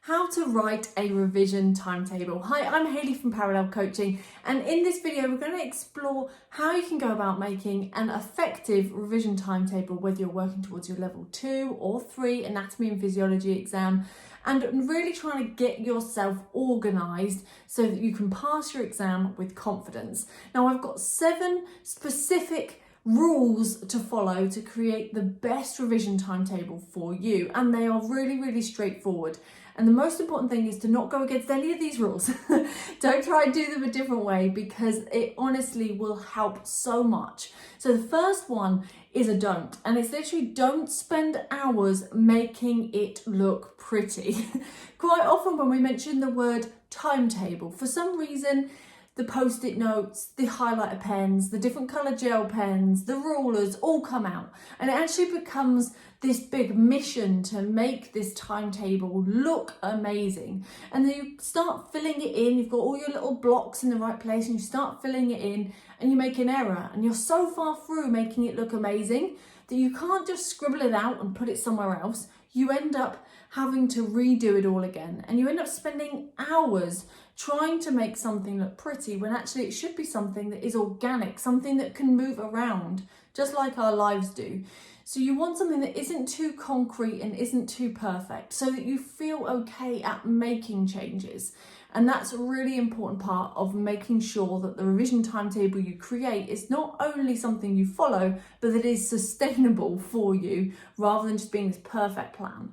How to write a revision timetable. Hi, I'm Hayley from Parallel Coaching, and in this video we're going to explore how you can go about making an effective revision timetable, whether you're working towards your level 2 or 3 Anatomy and Physiology exam, and really trying to get yourself organised so that you can pass your exam with confidence. Now, I've got 7 specific rules to follow to create the best revision timetable for you, and they are really straightforward. And the most important thing is to not go against any of these rules. Don't try and do them a different way, because it honestly will help so much. So the first one is a don't, and it's literally don't spend hours making it look pretty. Quite often when we mention the word timetable, for some reason the post-it notes, the highlighter pens, the different colour gel pens, the rulers all come out, and it actually becomes this big mission to make this timetable look amazing. And then you start filling it in, you've got all your little blocks in the right place, and you start filling it in and you make an error, and you're so far through making it look amazing that you can't just scribble it out and put it somewhere else. You end up having to redo it all again, and you end up spending hours trying to make something look pretty when actually it should be something that is organic, something that can move around just like our lives do. So you want something that isn't too concrete and isn't too perfect, so that you feel okay at making changes. And that's a really important part of making sure that the revision timetable you create is not only something you follow, but that is sustainable for you, rather than just being this perfect plan.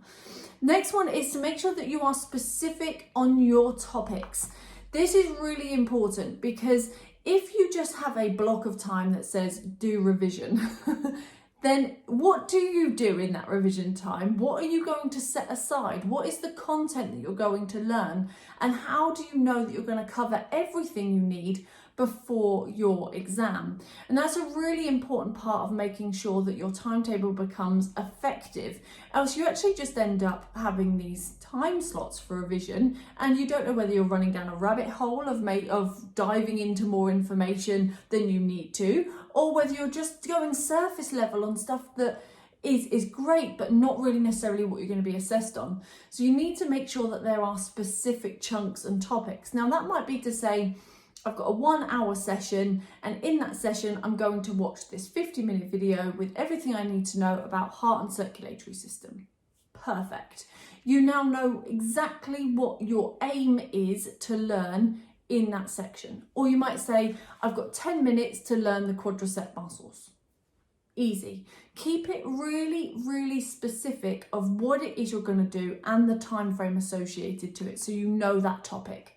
Next one is to make sure that you are specific on your topics. This is really important, because if you just have a block of time that says do revision, then what do you do in that revision time? What are you going to set aside? What is the content that you're going to learn? And how do you know that you're going to cover everything you need before your exam? And that's a really important part of making sure that your timetable becomes effective. Else you actually just end up having these time slots for revision, and you don't know whether you're running down a rabbit hole of diving into more information than you need to, or whether you're just going surface level on stuff that is great, but not really necessarily what you're going to be assessed on. So you need to make sure that there are specific chunks and topics. Now, that might be to say, I've got a 1-hour session, and in that session I'm going to watch this 50-minute video with everything I need to know about heart and circulatory system. Perfect. You now know exactly what your aim is to learn in that section. Or you might say, I've got 10 minutes to learn the quadricep muscles. Easy. Keep it really specific of what it is you're going to do and the time frame associated to it, so you know that topic.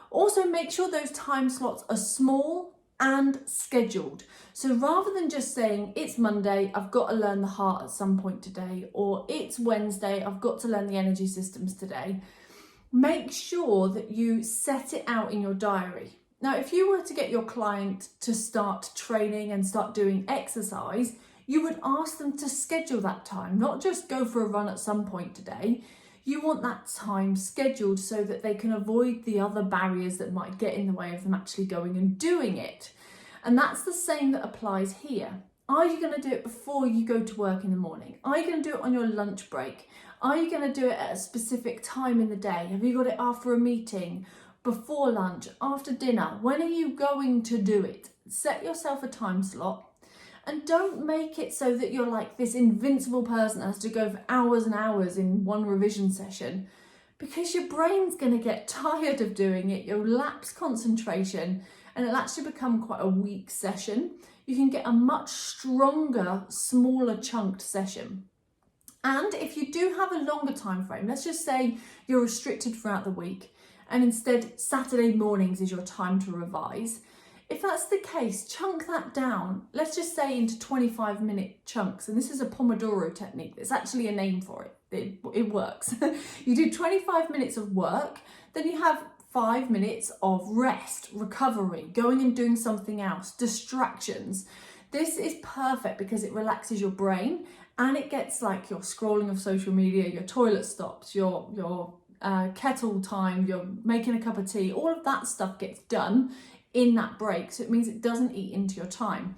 Also, make sure those time slots are small and scheduled. So rather than just saying it's Monday, I've got to learn the heart at some point today, or it's Wednesday, I've got to learn the energy systems today, make sure that you set it out in your diary. Now, if you were to get your client to start training and start doing exercise, you would ask them to schedule that time, not just go for a run at some point today. You want that time scheduled so that they can avoid the other barriers that might get in the way of them actually going and doing it. And that's the same that applies here. Are you going to do it before you go to work in the morning? Are you going to do it on your lunch break? Are you going to do it at a specific time in the day? Have you got it after a meeting, before lunch, after dinner? When are you going to do it? Set yourself a time slot. And don't make it so that you're like this invincible person that has to go for hours and hours in one revision session, because your brain's going to get tired of doing it. You'll lapse concentration, and it'll actually become quite a weak session. You can get a much stronger, smaller chunked session. And if you do have a longer time frame, let's just say you're restricted throughout the week, and instead Saturday mornings is your time to revise. If that's the case, chunk that down, let's just say into 25-minute chunks. And this is a Pomodoro technique. There's actually a name for it. It works. You do 25 minutes of work, then you have 5 minutes of rest, recovery, going and doing something else, distractions. This is perfect because it relaxes your brain, and it gets like your scrolling of social media, your toilet stops, your kettle time, you're making a cup of tea, all of that stuff gets done in that break. So it means it doesn't eat into your time.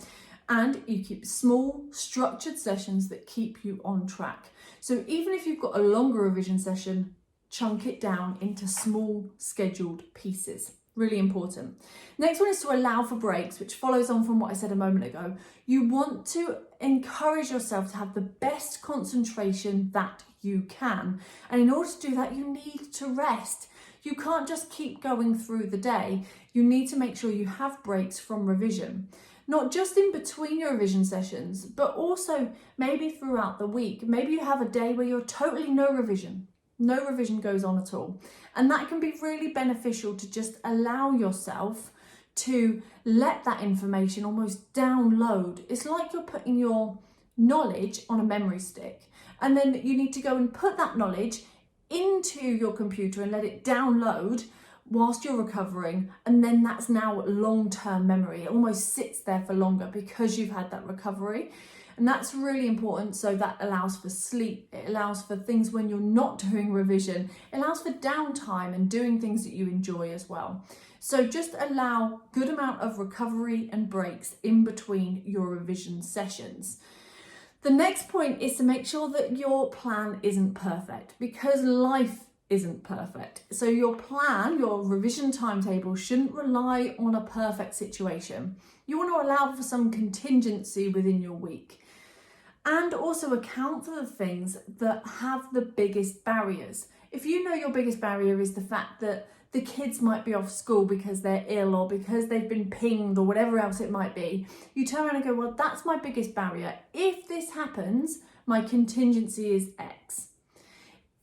And you keep small, structured sessions that keep you on track. So even if you've got a longer revision session, chunk it down into small scheduled pieces. Really important. Next one is to allow for breaks, which follows on from what I said a moment ago. You want to encourage yourself to have the best concentration that you can. And in order to do that, you need to rest. You can't just keep going through the day. You need to make sure you have breaks from revision. Not just in between your revision sessions, but also maybe throughout the week. Maybe you have a day where you're totally no revision. No revision goes on at all. And that can be really beneficial to just allow yourself to let that information almost download. It's like you're putting your knowledge on a memory stick, and then you need to go and put that knowledge into your computer and let it download whilst you're recovering, and then that's now long-term memory. It almost sits there for longer because you've had that recovery. And that's really important. So that allows for sleep, it allows for things when you're not doing revision, it allows for downtime and doing things that you enjoy as well. So just allow good amount of recovery and breaks in between your revision sessions. The next point is to make sure that your plan isn't perfect, because life isn't perfect. So your plan, your revision timetable, shouldn't rely on a perfect situation. You want to allow for some contingency within your week, and also account for the things that have the biggest barriers. If you know your biggest barrier is the fact that the kids might be off school because they're ill or because they've been pinged or whatever else it might be, you turn around and go, well, that's my biggest barrier. If this happens, my contingency is X.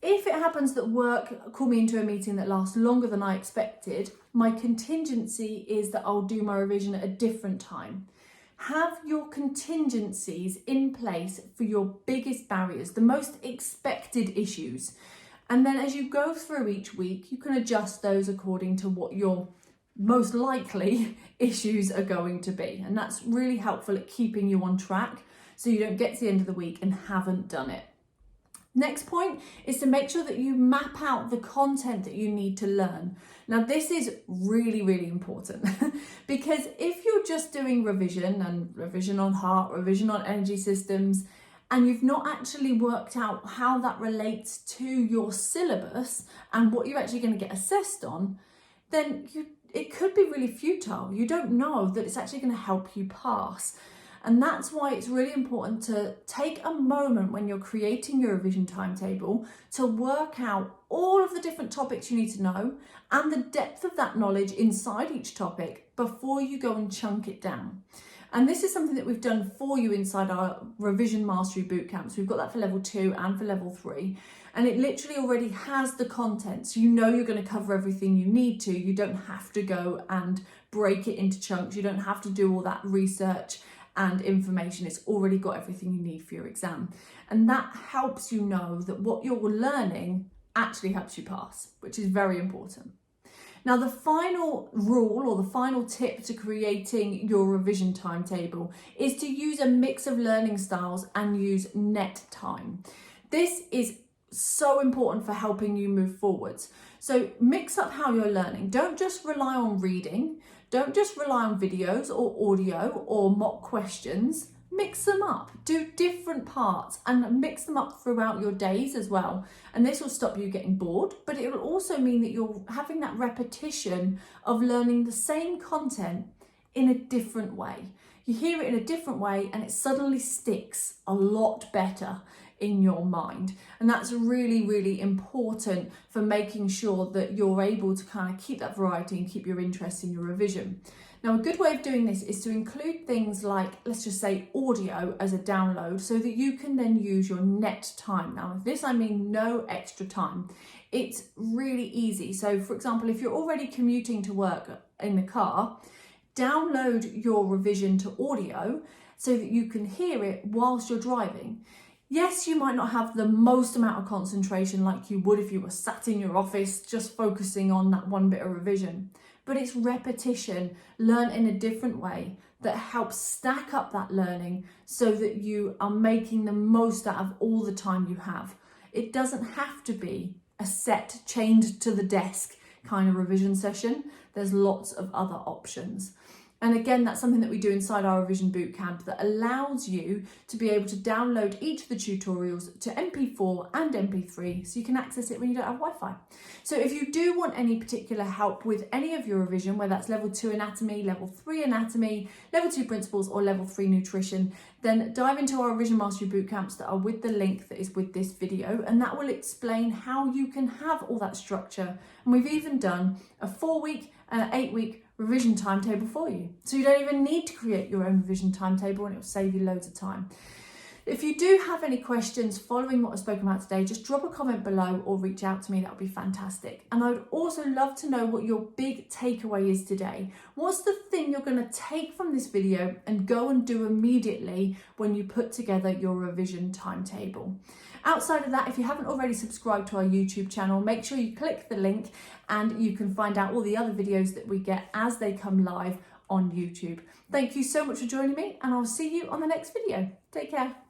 If it happens that work call me into a meeting that lasts longer than I expected, my contingency is that I'll do my revision at a different time. Have your contingencies in place for your biggest barriers, the most expected issues. And then as you go through each week, you can adjust those according to what your most likely issues are going to be. And that's really helpful at keeping you on track so you don't get to the end of the week and haven't done it. Next point is to make sure that you map out the content that you need to learn. Now, this is really, really important because if you're just doing revision and revision on heart, revision on energy systems, and you've not actually worked out how that relates to your syllabus and what you're actually going to get assessed on, then it could be really futile. You don't know that it's actually going to help you pass. And that's why it's really important to take a moment when you're creating your revision timetable to work out all of the different topics you need to know and the depth of that knowledge inside each topic before you go and chunk it down. And this is something that we've done for you inside our Revision Mastery Bootcamp. So we've got that for level 2 and for level 3. And it literally already has the content. So you know you're going to cover everything you need to. You don't have to go and break it into chunks. You don't have to do all that research and information. It's already got everything you need for your exam. And that helps you know that what you're learning actually helps you pass, which is very important. Now, the final rule or the final tip to creating your revision timetable is to use a mix of learning styles and use net time. This is so important for helping you move forwards. So mix up how you're learning. Don't just rely on reading. Don't just rely on videos or audio or mock questions. Mix them up, do different parts and mix them up throughout your days as well. And this will stop you getting bored, but it will also mean that you're having that repetition of learning the same content in a different way. You hear it in a different way and it suddenly sticks a lot better in your mind. And that's really, really important for making sure that you're able to kind of keep that variety and keep your interest in your revision. Now, a good way of doing this is to include things like, let's just say, audio as a download so that you can then use your net time. Now, with this, I mean no extra time. It's really easy. So, for example, if you're already commuting to work in the car, download your revision to audio so that you can hear it whilst you're driving. Yes, you might not have the most amount of concentration like you would if you were sat in your office just focusing on that one bit of revision, but it's repetition, learned in a different way, that helps stack up that learning so that you are making the most out of all the time you have. It doesn't have to be a set, chained to the desk kind of revision session. There's lots of other options. And again, that's something that we do inside our Revision Bootcamp that allows you to be able to download each of the tutorials to MP4 and MP3 so you can access it when you don't have Wi-Fi. So if you do want any particular help with any of your revision, whether that's level 2 anatomy, level 3 anatomy, level 2 principles or level 3 nutrition, then dive into our Revision Mastery Bootcamps that are with the link that is with this video, and that will explain how you can have all that structure. And we've even done a 4-week and an 8-week revision timetable for you. So you don't even need to create your own revision timetable, and it will save you loads of time. If you do have any questions following what I've spoken about today, just drop a comment below or reach out to me. That would be fantastic. And I would also love to know what your big takeaway is today. What's the thing you're going to take from this video and go and do immediately when you put together your revision timetable? Outside of that, if you haven't already subscribed to our YouTube channel, make sure you click the link and you can find out all the other videos that we get as they come live on YouTube. Thank you so much for joining me, and I'll see you on the next video. Take care.